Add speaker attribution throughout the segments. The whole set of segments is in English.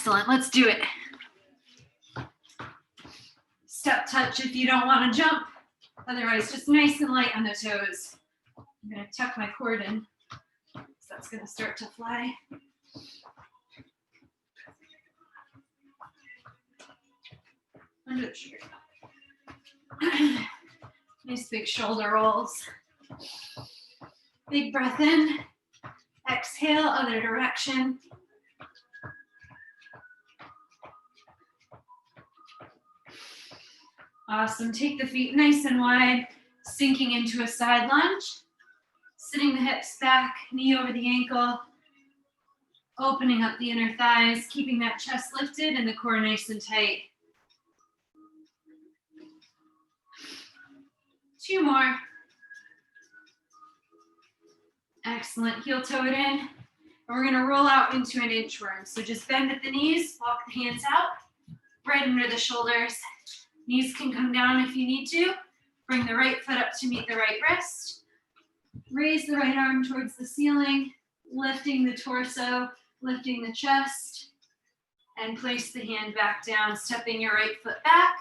Speaker 1: Excellent, let's do it. Step touch if you don't want to jump. Otherwise, just nice and light on the toes. I'm gonna tuck my cord in, so that's gonna start to fly. Under the shirt. Nice big shoulder rolls. Big breath in. Exhale, other direction. Awesome. Take the feet nice and wide, sinking into a side lunge. Sitting the hips back, knee over the ankle. Opening up the inner thighs, keeping that chest lifted and the core nice and tight. 2 more. Excellent. Heel toe it in. And we're going to roll out into an inchworm. So just bend at the knees, walk the hands out, right under the shoulders. Knees can come down if you need to. Bring the right foot up to meet the right wrist. Raise the right arm towards the ceiling, lifting the torso, lifting the chest, and place the hand back down, stepping your right foot back.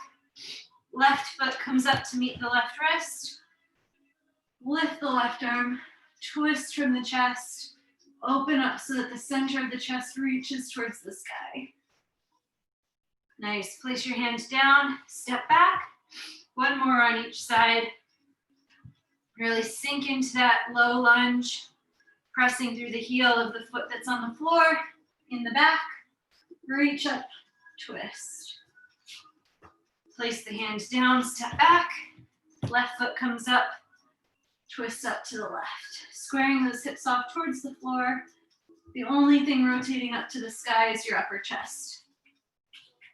Speaker 1: Left foot comes up to meet the left wrist. Lift the left arm, twist from the chest, open up so that the center of the chest reaches towards the sky. Nice, place your hand down, step back. 1 more on each side. Really sink into that low lunge, pressing through the heel of the foot that's on the floor, in the back. Reach up, twist. Place the hand down, step back. Left foot comes up, twist up to the left. Squaring those hips off towards the floor. The only thing rotating up to the sky is your upper chest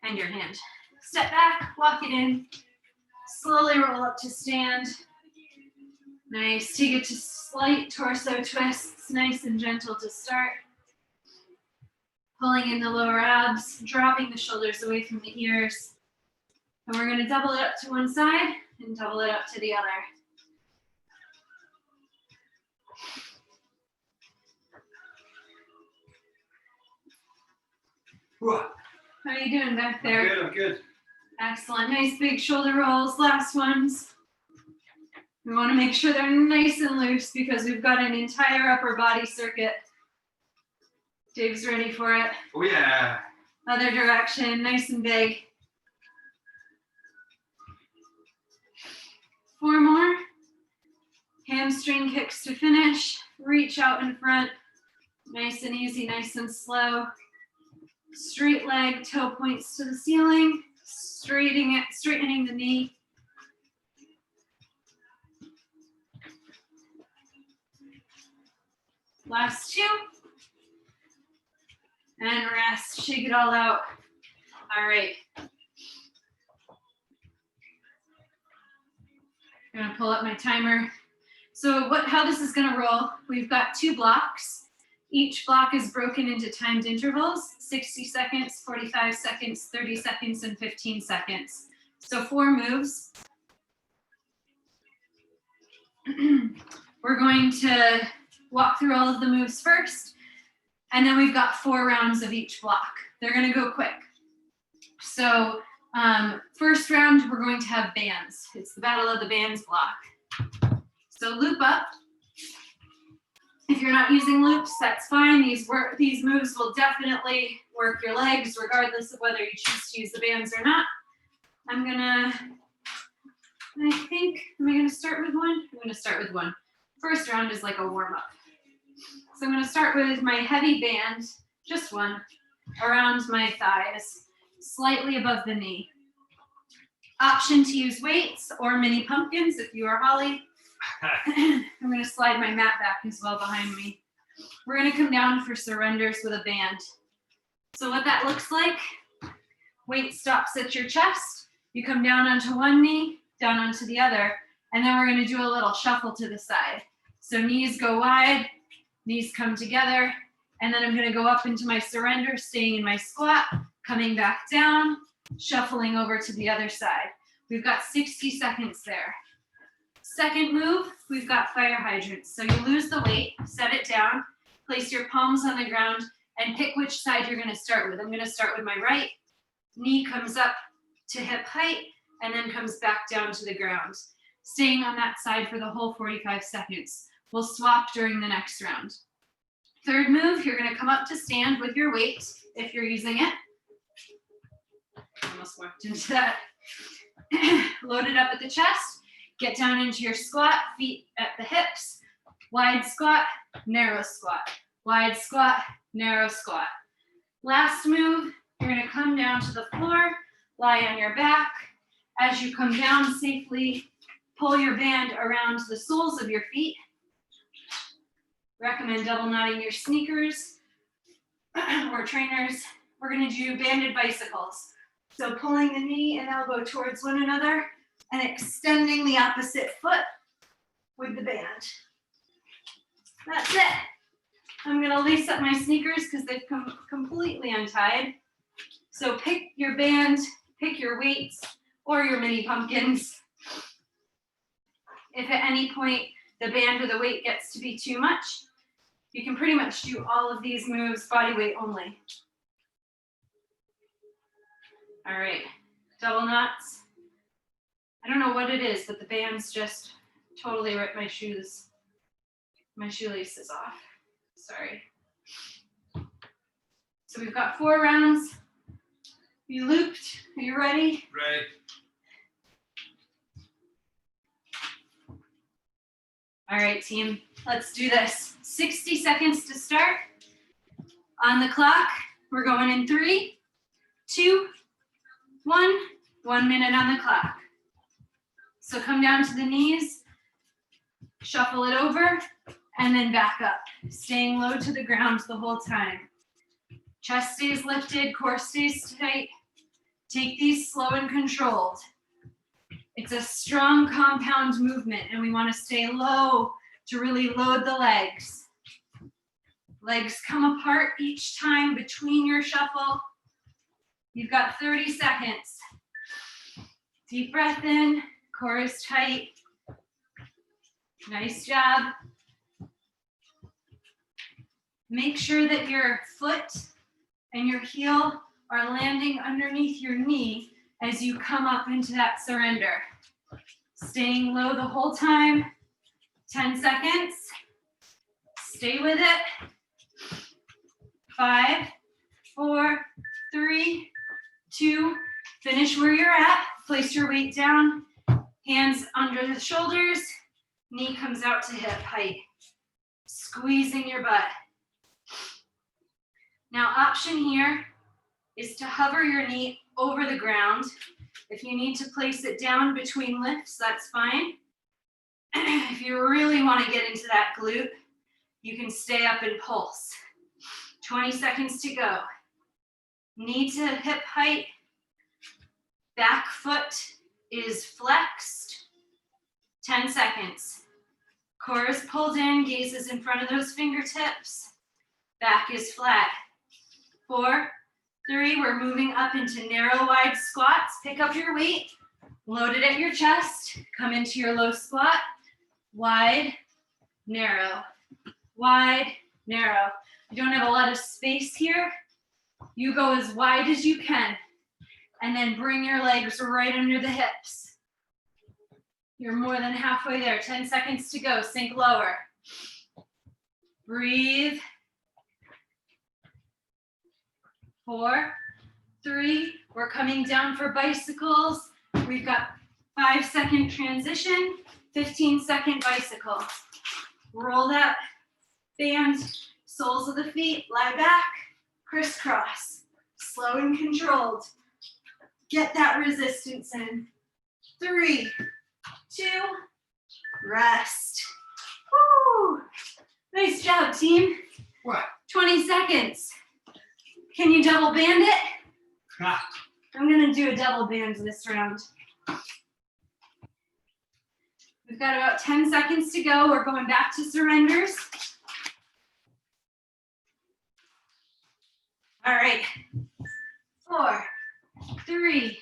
Speaker 1: and your hand. Step back, walk it in. Slowly roll up to stand. Nice, take it to slight torso twists, nice and gentle to start. Pulling in the lower abs, dropping the shoulders away from the ears. And we're gonna double it up to one side and double it up to the other. How are you doing back there?
Speaker 2: I'm good.
Speaker 1: Excellent, nice big shoulder rolls, last ones. We wanna make sure they're nice and loose because we've got an entire upper body circuit. Dave's ready for it.
Speaker 2: Oh yeah.
Speaker 1: Other direction, nice and big. 4 more. Hamstring kicks to finish. Reach out in front. Nice and easy, nice and slow. Straight leg, toe points to the ceiling. Straightening the knee. Last 2. And rest, shake it all out. All right. I'm gonna pull up my timer. So how this is gonna roll, we've got 2 blocks. Each block is broken into timed intervals, 60 seconds, 45 seconds, 30 seconds, and 15 seconds. So 4 moves. We're going to walk through all of the moves first, and then we've got 4 rounds of each block. They're gonna go quick. So first round, we're going to have bands. It's the battle of the bands block. So loop up. If you're not using loops, that's fine. These moves will definitely work your legs regardless of whether you choose to use the bands or not. Am I gonna start with one? I'm gonna start with one. First round is like a warm up. So I'm gonna start with my heavy band, just one, around my thighs, slightly above the knee. Option to use weights or mini pumpkins if you are Holly. I'm gonna slide my mat back as well behind me. We're gonna come down for surrenders with a band. So what that looks like, weight stops at your chest. You come down onto one knee, down onto the other, and then we're gonna do a little shuffle to the side. So knees go wide, knees come together, and then I'm gonna go up into my surrender, staying in my squat, coming back down, shuffling over to the other side. We've got 60 seconds there. Second move, we've got fire hydrants. So you lose the weight, set it down, place your palms on the ground, and pick which side you're gonna start with. I'm gonna start with my right. Knee comes up to hip height and then comes back down to the ground. Staying on that side for the whole 45 seconds. We'll swap during the next round. Third move, you're gonna come up to stand with your weight if you're using it. Almost walked into that. Load it up at the chest. Get down into your squat, feet at the hips. Wide squat, narrow squat. Wide squat, narrow squat. Last move, you're gonna come down to the floor, lie on your back. As you come down safely, pull your band around the soles of your feet. Recommend double knotting your sneakers or trainers. We're gonna do banded bicycles. So pulling the knee and elbow towards one another and extending the opposite foot with the band. That's it. I'm gonna lace up my sneakers because they've come completely untied. So pick your band, pick your weights or your mini pumpkins. If at any point the band or the weight gets to be too much, you can pretty much do all of these moves body weight only. All right, double knots. I don't know what it is, but the bands just totally ripped my shoelaces off. Sorry. So we've got 4 rounds. You looped. Are you ready?
Speaker 2: Ready.
Speaker 1: All right, team, let's do this. 60 seconds to start. On the clock, we're going in 3, 2, 1. 1 minute on the clock. So come down to the knees, shuffle it over, and then back up, staying low to the ground the whole time. Chest stays lifted, core stays tight. Take these slow and controlled. It's a strong compound movement, and we want to stay low to really load the legs. Legs come apart each time between your shuffle. You've got 30 seconds. Deep breath in, core is tight. Nice job. Make sure that your foot and your heel are landing underneath your knee as you come up into that surrender. Staying low the whole time. 10 seconds. Stay with it. 5, 4, 3, 2. Finish where you're at. Place your weight down. Hands under the shoulders. Knee comes out to hip height. Squeezing your butt. Now, option here is to hover your knee over the ground. If you need to place it down between lifts, that's fine. If you really want to get into that glute, you can stay up and pulse. 20 seconds to go. Knee to hip height. Back foot is flexed. 10 seconds. Core is pulled in, gaze is in front of those fingertips. Back is flat. 4, 3, we're moving up into narrow wide squats. Pick up your weight, load it at your chest, come into your low squat. Wide, narrow, wide, narrow. You don't have a lot of space here. You go as wide as you can, and then bring your legs right under the hips. You're more than halfway there. 10 seconds to go. Sink lower. Breathe. 4, 3, we're coming down for bicycles. We've got 5-second transition, 15-second bicycle. Roll that band, soles of the feet, lie back, crisscross, slow and controlled. Get that resistance in. 3, 2, rest. Woo! Nice job, team.
Speaker 2: What?
Speaker 1: 20 seconds. Can you double band it?
Speaker 2: Ah.
Speaker 1: I'm gonna do a double band this round. We've got about 10 seconds to go. We're going back to surrenders. All right. 4, 3,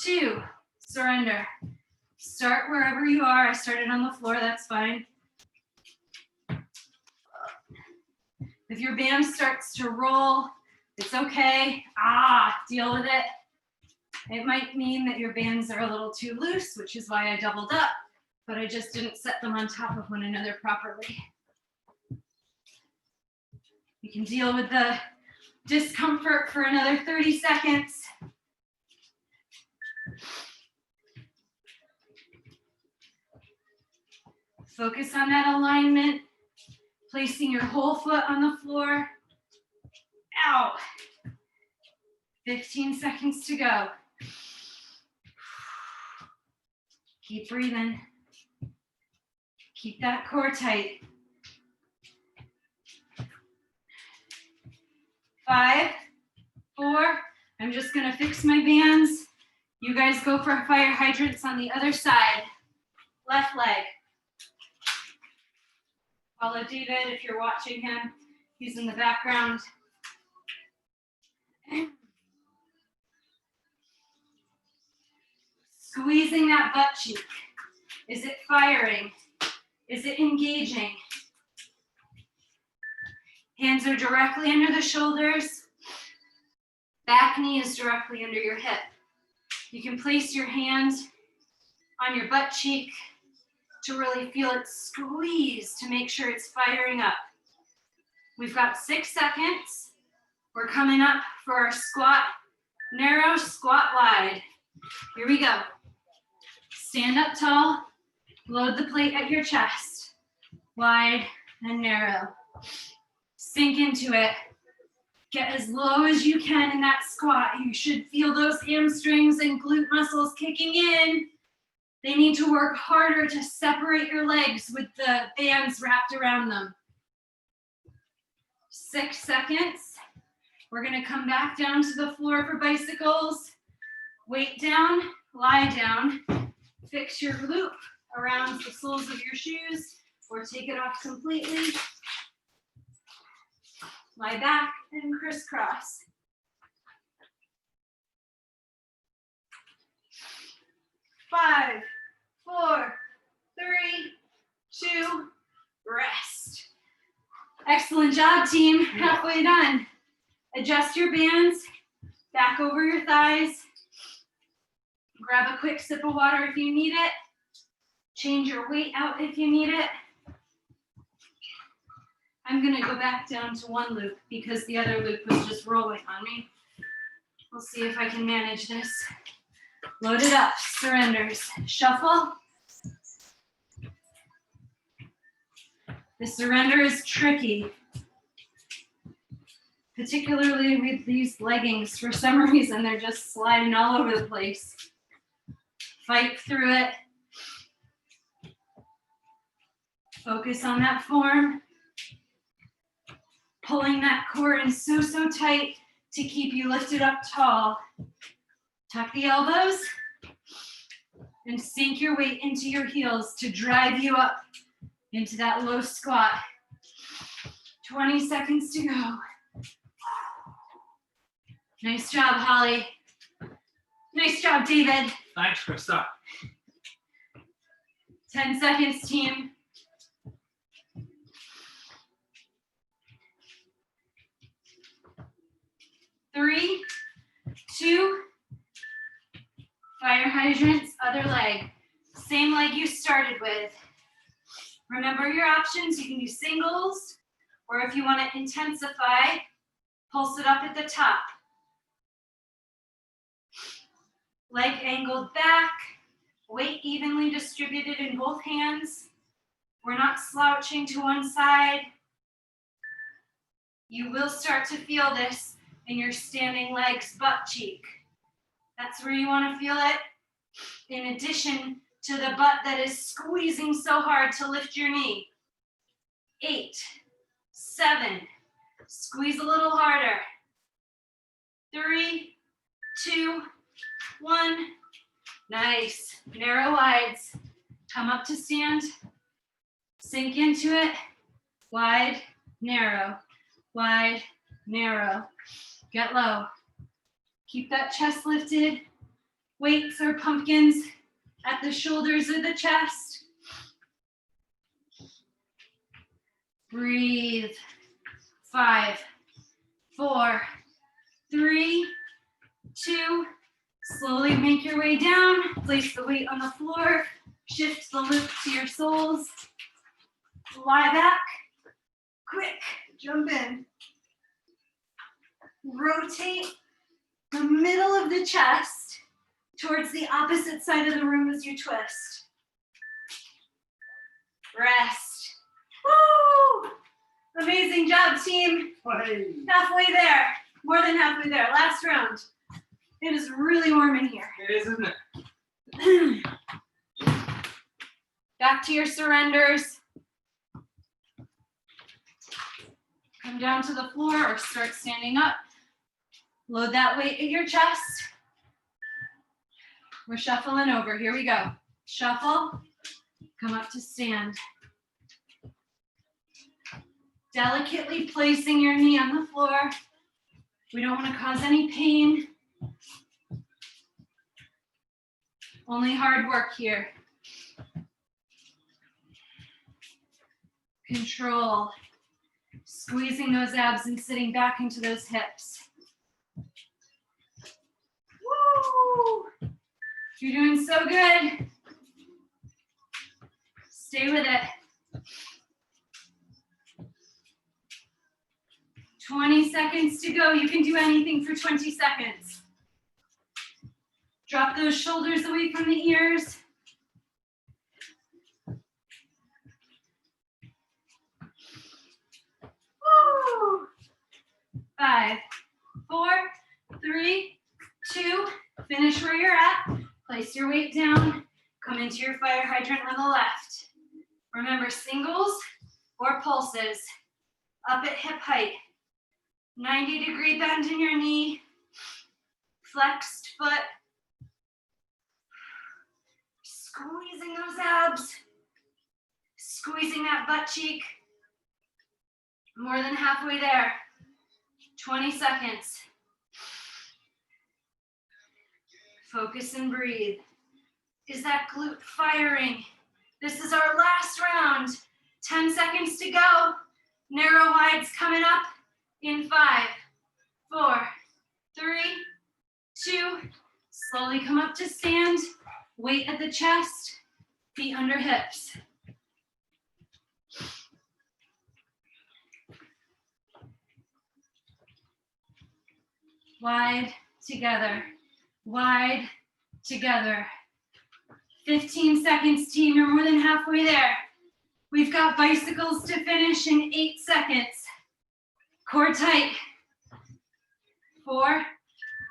Speaker 1: 2, surrender. Start wherever you are. I started on the floor, that's fine. If your band starts to roll, it's okay. Deal with it. It might mean that your bands are a little too loose, which is why I doubled up, but I just didn't set them on top of one another properly. You can deal with the discomfort for another 30 seconds. Focus on that alignment, placing your whole foot on the floor. Ow. 15 seconds to go. Keep breathing. Keep that core tight. 5, 4, I'm just gonna fix my bands. You guys go for fire hydrants on the other side. Left leg. Follow David if you're watching him. He's in the background. Squeezing that butt cheek. Is it firing? Is it engaging? Hands are directly under the shoulders. Back knee is directly under your hip. You can place your hand on your butt cheek to really feel it squeeze to make sure it's firing up. We've got 6 seconds. We're coming up for our squat, narrow, squat wide. Here we go. Stand up tall, load the plate at your chest, wide and narrow. Sink into it. Get as low as you can in that squat. You should feel those hamstrings and glute muscles kicking in. They need to work harder to separate your legs with the bands wrapped around them. 6 seconds. We're gonna come back down to the floor for bicycles. Weight down, lie down. Fix your loop around the soles of your shoes or take it off completely. Lie back and crisscross. 5, 4, 3, 2, rest. Excellent job, team. Halfway done. Adjust your bands, back over your thighs. Grab a quick sip of water if you need it. Change your weight out if you need it. I'm gonna go back down to one loop because the other loop was just rolling on me. We'll see if I can manage this. Load it up, surrenders, shuffle. The surrender is tricky, particularly with these leggings. For some reason, they're just sliding all over the place. Fight through it. Focus on that form. Pulling that core in so tight to keep you lifted up tall. Tuck the elbows and sink your weight into your heels to drive you up into that low squat. 20 seconds to go. Nice job, Holly. Nice job, David.
Speaker 2: Thanks, Krista.
Speaker 1: 10 seconds, team. 3, 2, fire hydrants, other leg. Same leg you started with. Remember your options. You can do singles, or if you want to intensify, pulse it up at the top. Leg angled back, weight evenly distributed in both hands. We're not slouching to one side. You will start to feel this in your standing legs, butt cheek. That's where you want to feel it. In addition to the butt that is squeezing so hard to lift your knee. 8, 7, squeeze a little harder. 3, 2, 1. Nice. Narrow wides. Come up to stand. Sink into it. Wide, narrow. Wide, narrow. Get low. Keep that chest lifted. Weights or pumpkins at the shoulders or the chest. Breathe. 5, 4, 3, 2. Slowly make your way down. Place the weight on the floor. Shift the loop to your soles. Lie back. Quick. Jump in. Rotate the middle of the chest towards the opposite side of the room as you twist. Rest. Woo! Amazing job, team. Halfway there. More than halfway there. Last round. It is really warm in here.
Speaker 2: It is, isn't it?
Speaker 1: Back to your surrenders. Come down to the floor or start standing up. Load that weight at your chest. We're shuffling over. Here we go. Shuffle. Come up to stand. Delicately placing your knee on the floor. We don't want to cause any pain. Only hard work here. Control. Squeezing those abs and sitting back into those hips. Woo! You're doing so good. Stay with it. 20 seconds to go. You can do anything for 20 seconds. Drop those shoulders away from the ears. Woo! 5, 4, 3, 2. Finish where you're at. Place your weight down. Come into your fire hydrant on the left. Remember, singles or pulses. Up at hip height. 90-degree bend in your knee. Flexed foot. Squeezing those abs. Squeezing that butt cheek. More than halfway there. 20 seconds. Focus and breathe. Is that glute firing? This is our last round. 10 seconds to go. Narrow wides coming up in 5, 4, 3, 2. Slowly come up to stand. Weight at the chest, feet under hips. Wide together, wide together. 15 seconds, team, you're more than halfway there. We've got bicycles to finish in 8 seconds. Core tight. 4,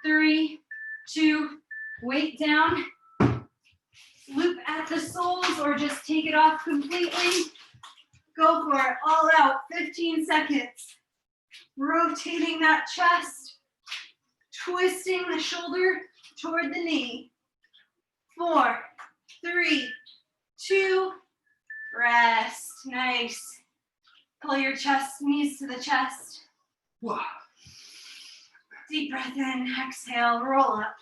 Speaker 1: 3, 2, weight down. Loop at the soles or just take it off completely. Go for it, all out, 15 seconds. Rotating that chest, twisting the shoulder toward the knee. 4, 3, 2, rest, nice. Pull your chest, knees to the chest.
Speaker 2: Wow.
Speaker 1: Deep breath in, exhale, roll up.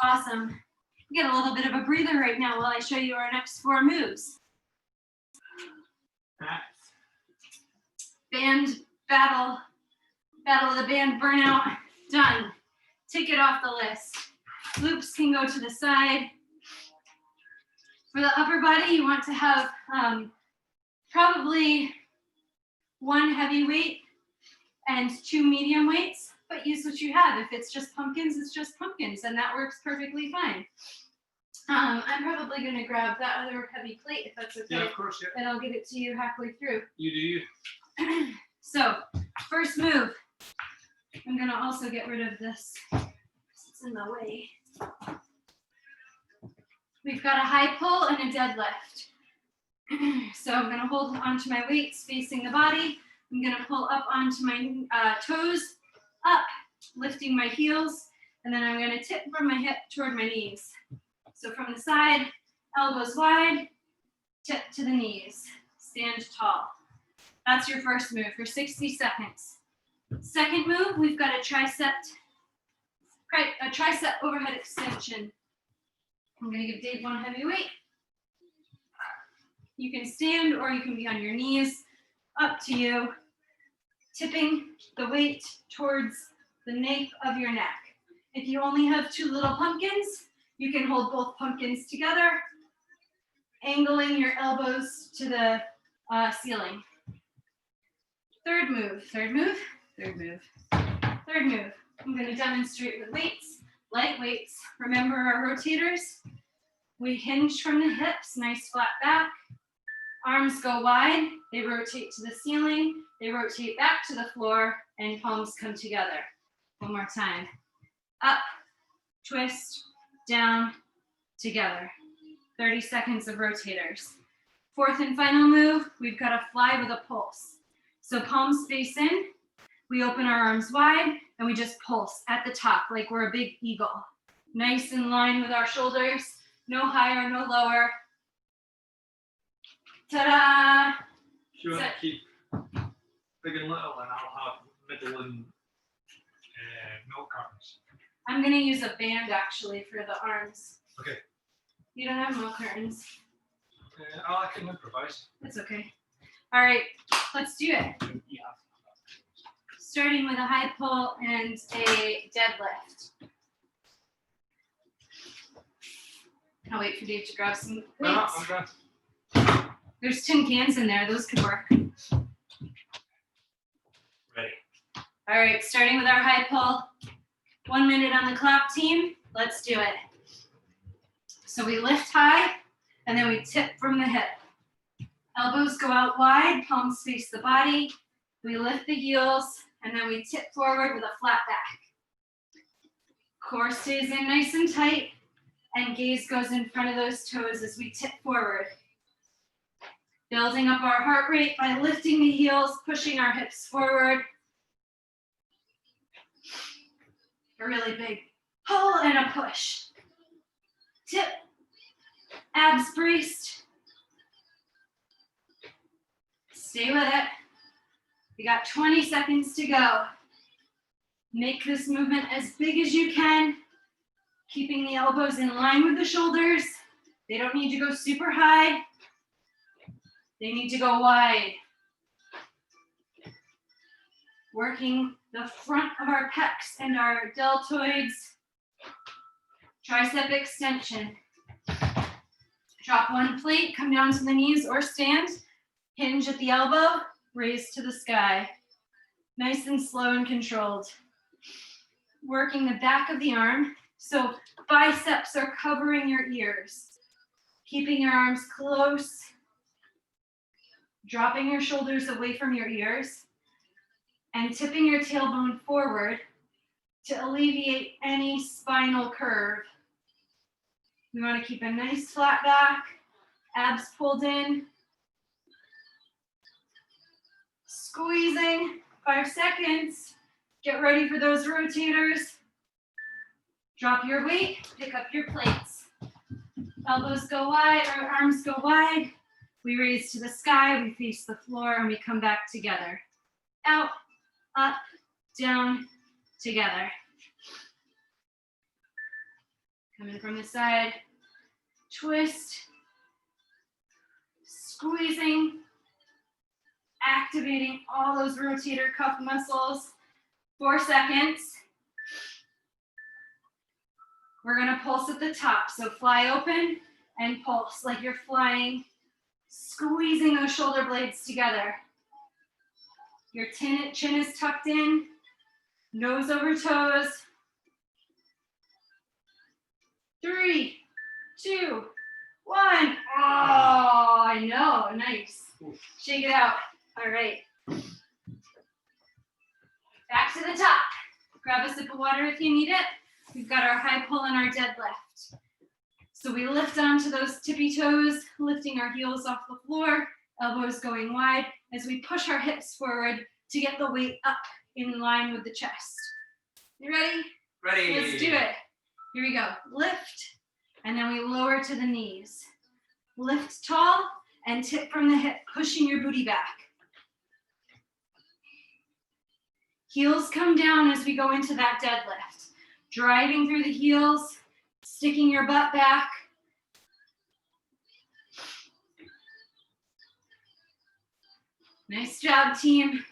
Speaker 1: Awesome. Get a little bit of a breather right now while I show you our next 4 moves. Band battle of the band burnout, done. Take it off the list. Loops can go to the side. For the upper body, you want to have probably 1 heavy weight and 2 medium weights, but use what you have. If it's just pumpkins, it's just pumpkins, and that works perfectly fine. I'm probably going to grab that other heavy plate, if that's okay.
Speaker 2: Yeah, of course, yeah.
Speaker 1: And I'll get it to you halfway through.
Speaker 2: You do you.
Speaker 1: So, first move. I'm going to also get rid of this. It's in the way. We've got a high pull and a deadlift. So I'm going to hold onto my weights facing the body. I'm going to pull up onto my toes, up, lifting my heels, and then I'm going to tip from my hip toward my knees. So from the side, elbows wide, tip to the knees, stand tall. That's your first move for 60 seconds. Second move, we've got a tricep overhead extension. I'm going to give Dave 1 heavy weight. You can stand or you can be on your knees, up to you. tipping the weight towards the nape of your neck. If you only have 2 little pumpkins, you can hold both pumpkins together, angling your elbows to the ceiling. Third move. I'm going to demonstrate with weights, light weights. Remember our rotators? We hinge from the hips, nice flat back. Arms go wide, they rotate to the ceiling, they rotate back to the floor, and palms come together. One more time. Up, twist, down, together. 30 seconds of rotators. Fourth and final move, we've got a fly with a pulse. So palms face in, we open our arms wide, and we just pulse at the top like we're a big eagle. Nice in line with our shoulders, no higher, no lower. Ta-da!
Speaker 2: If you want to keep big and little, and I'll have middle and milk cartons.
Speaker 1: I'm gonna use a band actually for the arms.
Speaker 2: Okay.
Speaker 1: You don't have milk curtains.
Speaker 2: I can improvise.
Speaker 1: That's okay. All right, let's do it. Starting with a high pull and a deadlift. I'll wait for Dave to grab some weights.
Speaker 2: No, I'm good.
Speaker 1: There's tin cans in there. Those could work.
Speaker 2: Ready.
Speaker 1: All right, starting with our high pull. 1 minute on the clock, team. Let's do it. So we lift high, and then we tip from the hip. Elbows go out wide, palms face the body. We lift the heels, and then we tip forward with a flat back. Core stays in nice and tight, and gaze goes in front of those toes as we tip forward. Building up our heart rate by lifting the heels, pushing our hips forward. A really big pull and a push. Tip, abs braced. Stay with it. We got 20 seconds to go. Make this movement as big as you can, keeping the elbows in line with the shoulders. They don't need to go super high. They need to go wide. Working the front of our pecs and our deltoids. Tricep extension. Drop one plate, come down to the knees or stand. Hinge at the elbow, raise to the sky. Nice and slow and controlled. Working the back of the arm. So biceps are covering your ears. Keeping your arms close. Dropping your shoulders away from your ears. And tipping your tailbone forward to alleviate any spinal curve. We want to keep a nice flat back, abs pulled in. Squeezing, 5 seconds. Get ready for those rotators. Drop your weight, pick up your plates. Elbows go wide, our arms go wide. We raise to the sky, we face the floor, and we come back together. Out, up, down, together. Coming from the side, twist, squeezing, activating all those rotator cuff muscles. 4 seconds. We're gonna pulse at the top, so fly open and pulse like you're flying, squeezing those shoulder blades together. Your chin is tucked in, nose over toes. 3, 2, 1. Oh, I know, nice. Shake it out. All right. Back to the top. Grab a sip of water if you need it. We've got our high pull and our deadlift. So we lift onto those tippy toes, lifting our heels off the floor, elbows going wide as we push our hips forward to get the weight up in line with the chest. You ready?
Speaker 2: Ready.
Speaker 1: Let's do it. Here we go. Lift, and then we lower to the knees. Lift tall and tip from the hip, pushing your booty back. Heels come down as we go into that deadlift. Driving through the heels, sticking your butt back. Nice job, team.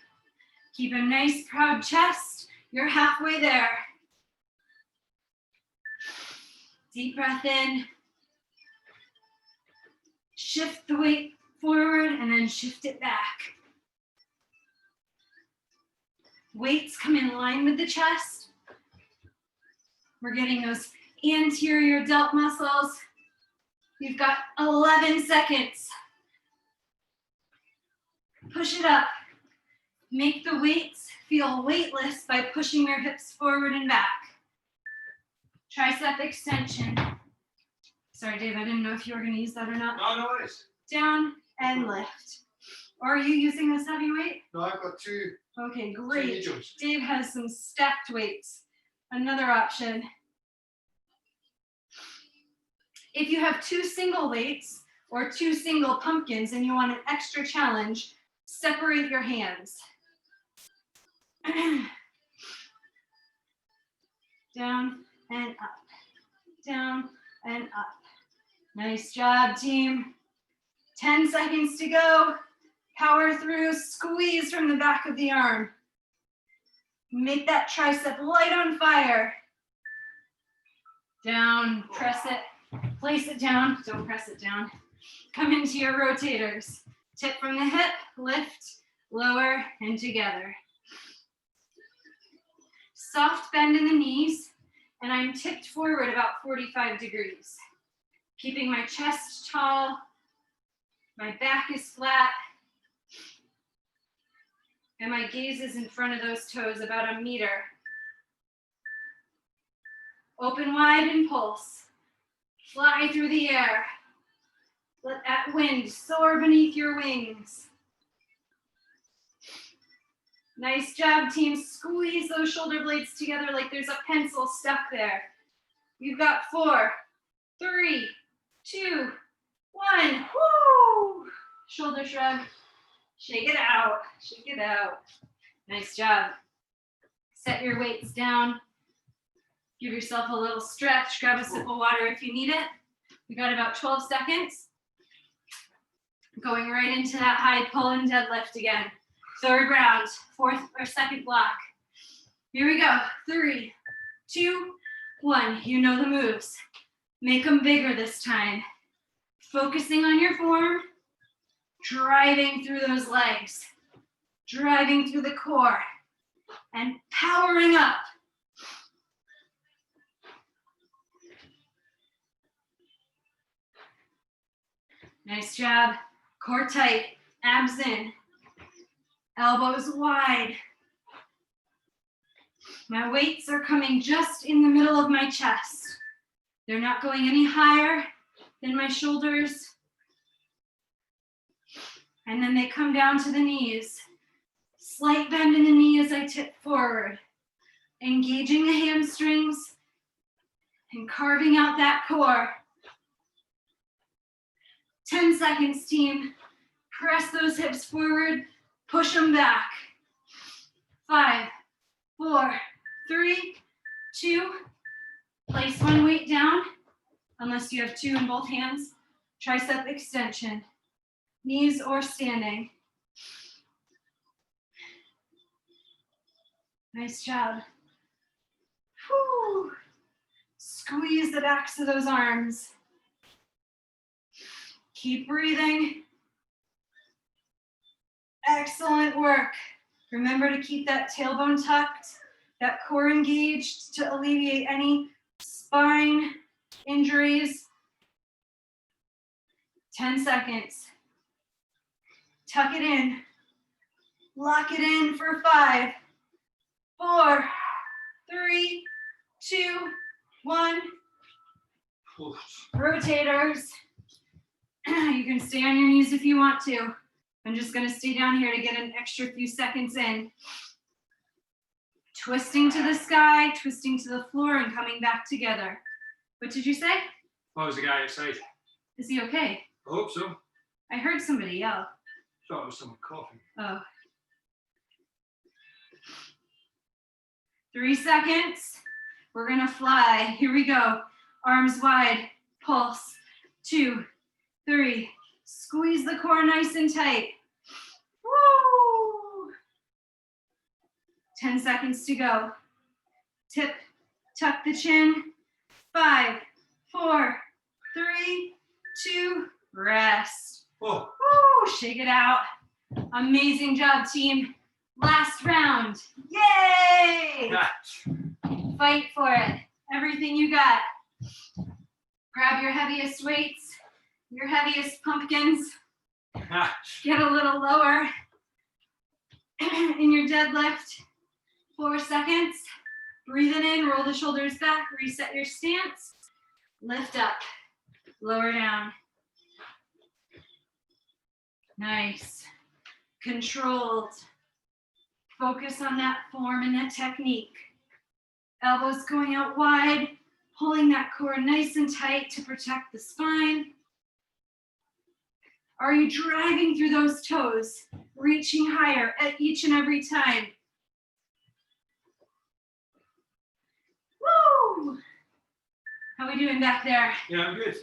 Speaker 1: Keep a nice proud chest. You're halfway there. Deep breath in. Shift the weight forward and then shift it back. Weights come in line with the chest. We're getting those anterior delt muscles. You've got 11 seconds. Push it up. Make the weights feel weightless by pushing your hips forward and back. Tricep extension. Sorry, Dave, I didn't know if you were going to use that or not.
Speaker 2: No, no worries.
Speaker 1: Down and lift. Or are you using this heavy weight?
Speaker 2: No, I've got two.
Speaker 1: Okay,
Speaker 2: Two
Speaker 1: great.
Speaker 2: mediums.
Speaker 1: Dave has some stacked weights. Another option. If you have two single weights or two single pumpkins and you want an extra challenge, separate your hands. Down and up. Down and up. Nice job, team. 10 seconds to go. Power through, squeeze from the back of the arm. Make that tricep light on fire. Down, press it, place it down, don't press it down. Come into your rotators. Tip from the hip, lift, lower, and together. Soft bend in the knees, and I'm tipped forward about 45 degrees. Keeping my chest tall, my back is flat, and my gaze is in front of those toes about a meter. Open wide and pulse. Fly through the air. Let that wind soar beneath your wings. Nice job, team. Squeeze those shoulder blades together like there's a pencil stuck there. You've got 4, 3, 2, 1. Woo! Shoulder shrug. Shake it out. Shake it out. Nice job. Set your weights down. Give yourself a little stretch. Grab a sip of water if you need it. We got about 12 seconds. Going right into that high pull and deadlift again. Third round, fourth or second block. Here we go. 3, 2, 1. You know the moves. Make them bigger this time. Focusing on your form. Driving through those legs. Driving through the core. And powering up. Nice job. Core tight, abs in. Elbows wide. My weights are coming just in the middle of my chest. They're not going any higher than my shoulders. And then they come down to the knees. Slight bend in the knee as I tip forward. Engaging the hamstrings and carving out that core. 10 seconds, team. Press those hips forward. Push them back. 5, 4, 3, 2. Place one weight down, unless you have two in both hands. Tricep extension. Knees or standing. Nice job. Whew. Squeeze the backs of those arms. Keep breathing. Excellent work. Remember to keep that tailbone tucked, that core engaged to alleviate any spine injuries. 10 seconds. Tuck it in. Lock it in for 5, 4, 3, 2, 1. Rotators. You can stay on your knees if you want to. I'm just going to stay down here to get an extra few seconds in. Twisting to the sky, twisting to the floor, and coming back together. What did you say?
Speaker 2: What was the guy outside?
Speaker 1: Is he okay?
Speaker 2: I hope so.
Speaker 1: I heard somebody yell.
Speaker 2: Thought it was someone coughing.
Speaker 1: Oh. 3 seconds. We're going to fly. Here we go. Arms wide. Pulse. 2, 3. Squeeze the core nice and tight. Woo! 10 seconds to go. Tip, tuck the chin. 5, 4, 3, 2, rest.
Speaker 2: Whoa.
Speaker 1: Woo, shake it out. Amazing job, team. Last round. Yay! Fight for it. Everything you got. Grab your heaviest weights, your heaviest pumpkins. Get a little lower in your deadlift. 4 seconds. Breathing in, roll the shoulders back, reset your stance. Lift up, lower down. Nice. Controlled. Focus on that form and that technique. Elbows going out wide, pulling that core nice and tight to protect the spine. Are you driving through those toes, reaching higher at each and every time? Woo! How are we doing back there?
Speaker 2: Yeah, I'm good.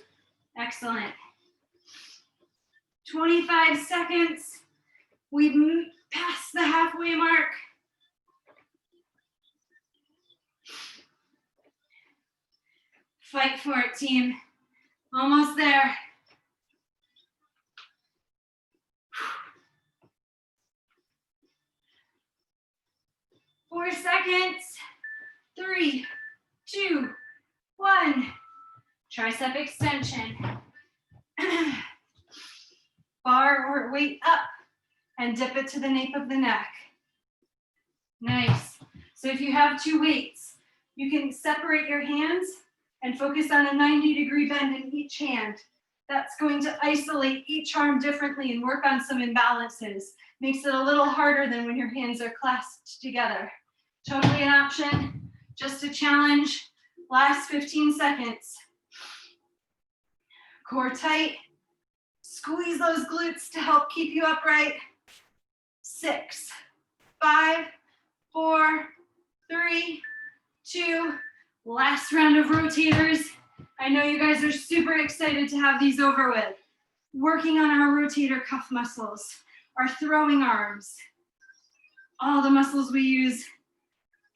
Speaker 1: Excellent. 25 seconds. We've passed the halfway mark. Fight for it, team. Almost there. Four seconds. 3, 2, 1. Tricep extension. Bar or weight up and dip it to the nape of the neck. Nice. So if you have 2 weights, you can separate your hands and focus on a 90-degree bend in each hand. That's going to isolate each arm differently and work on some imbalances. Makes it a little harder than when your hands are clasped together. Totally an option, just a challenge. Last 15 seconds. Core tight. Squeeze those glutes to help keep you upright. 6, 5, 4, 3, 2. Last round of rotators. I know you guys are super excited to have these over with. Working on our rotator cuff muscles, our throwing arms, all the muscles we use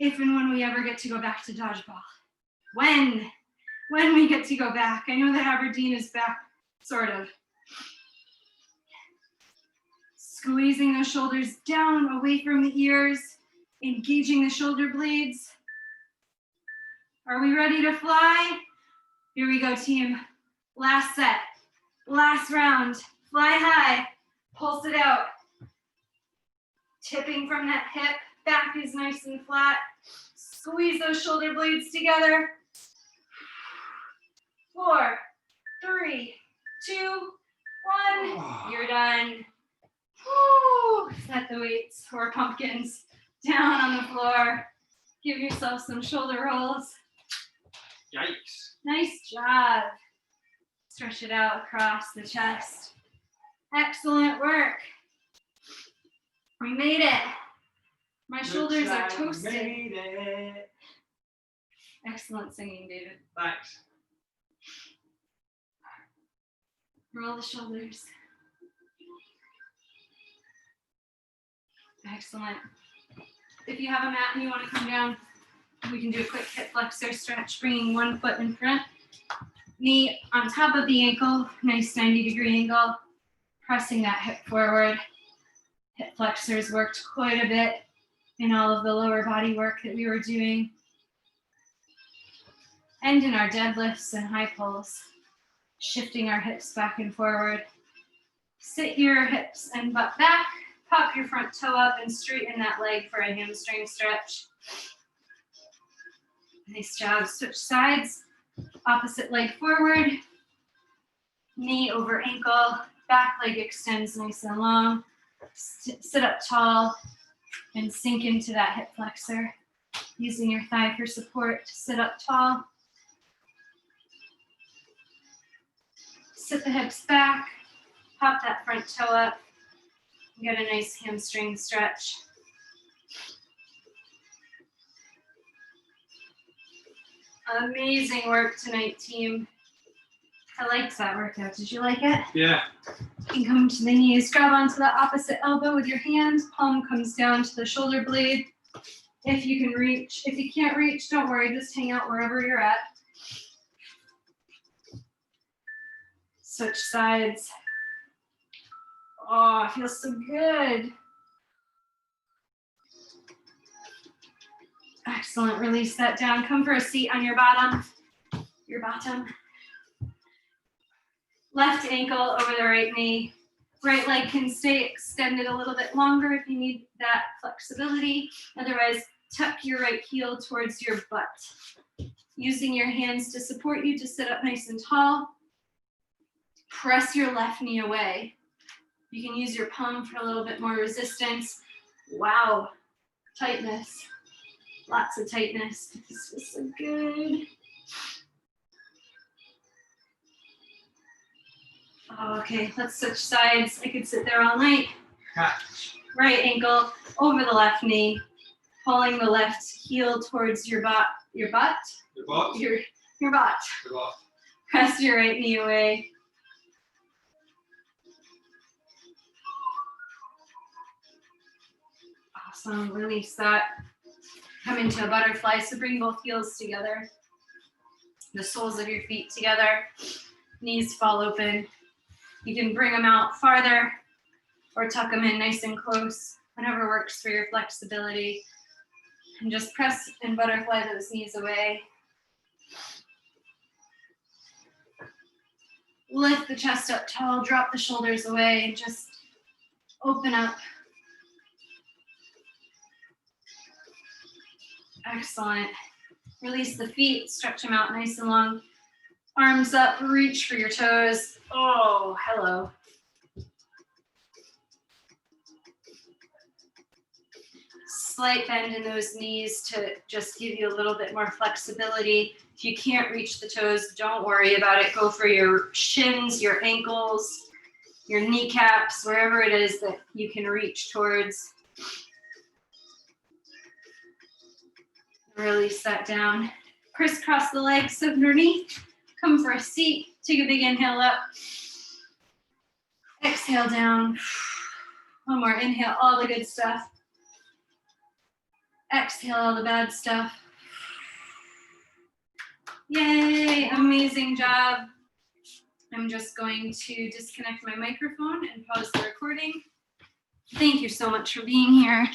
Speaker 1: if and when we ever get to go back to dodgeball. When we get to go back. I know that Aberdeen is back, sort of. Squeezing the shoulders down away from the ears, engaging the shoulder blades. Are we ready to fly? Here we go, team. Last set, last round. Fly high, pulse it out. Tipping from that hip, back is nice and flat. Squeeze those shoulder blades together. 4, 3, 2, 1. You're done. Woo. Set the weights or pumpkins down on the floor. Give yourself some shoulder rolls.
Speaker 2: Yikes.
Speaker 1: Nice job. Stretch it out across the chest. Excellent work. We made it. My shoulders are toasted.
Speaker 2: Made it.
Speaker 1: Excellent singing, David.
Speaker 2: Thanks.
Speaker 1: Roll the shoulders. Excellent. If you have a mat and you want to come down, we can do a quick hip flexor stretch, bringing one foot in front, knee on top of the ankle, nice 90-degree angle, pressing that hip forward. Hip flexors worked quite a bit in all of the lower body work that we were doing, and in our deadlifts and high pulls, shifting our hips back and forward. Sit your hips and butt back, pop your front toe up and straighten that leg for a hamstring stretch. Nice job. Switch sides. Opposite leg forward. Knee over ankle. Back leg extends nice and long. Sit up tall and sink into that hip flexor. Using your thigh for support to sit up tall. Sit the hips back. Pop that front toe up. Get a nice hamstring stretch. Amazing work tonight, team. I liked that workout. Did you like it?
Speaker 2: Yeah.
Speaker 1: You can come to the knees, grab onto the opposite elbow with your hands. Palm comes down to the shoulder blade. if you can reach. If you can't reach, don't worry, just hang out wherever you're at. Switch sides. Oh, it feels so good. Excellent, release that down. Come for a seat on your bottom. Left ankle over the right knee. Right leg can stay extended a little bit longer if you need that flexibility. Otherwise, tuck your right heel towards your butt. Using your hands to support you to sit up nice and tall. Press your left knee away. You can use your palm for a little bit more resistance. Wow, tightness. Lots of tightness. This feels so good. Okay, let's switch sides. I could sit there all night.
Speaker 2: Catch.
Speaker 1: Right ankle over the left knee, pulling the left heel towards your butt. Your butt?
Speaker 2: Your butt.
Speaker 1: Your butt.
Speaker 2: Your butt.
Speaker 1: Press your right knee away. Awesome, release that. Come into a butterfly, so bring both heels together. The soles of your feet together. Knees fall open. You can bring them out farther or tuck them in nice and close, whatever works for your flexibility. And just press and butterfly those knees away. Lift the chest up tall, drop the shoulders away, and just open up. Excellent. Release the feet, stretch them out nice and long. Arms up, reach for your toes. Oh, hello. Slight bend in those knees to just give you a little bit more flexibility. If you can't reach the toes, don't worry about it. Go for your shins, your ankles, your kneecaps, wherever it is that you can reach towards. Release that down. Crisscross the legs underneath. Come for a seat. Take a big inhale up. Exhale down. One more inhale, all the good stuff. Exhale all the bad stuff. Yay, amazing job. I'm just going to disconnect my microphone and pause the recording. Thank you so much for being here.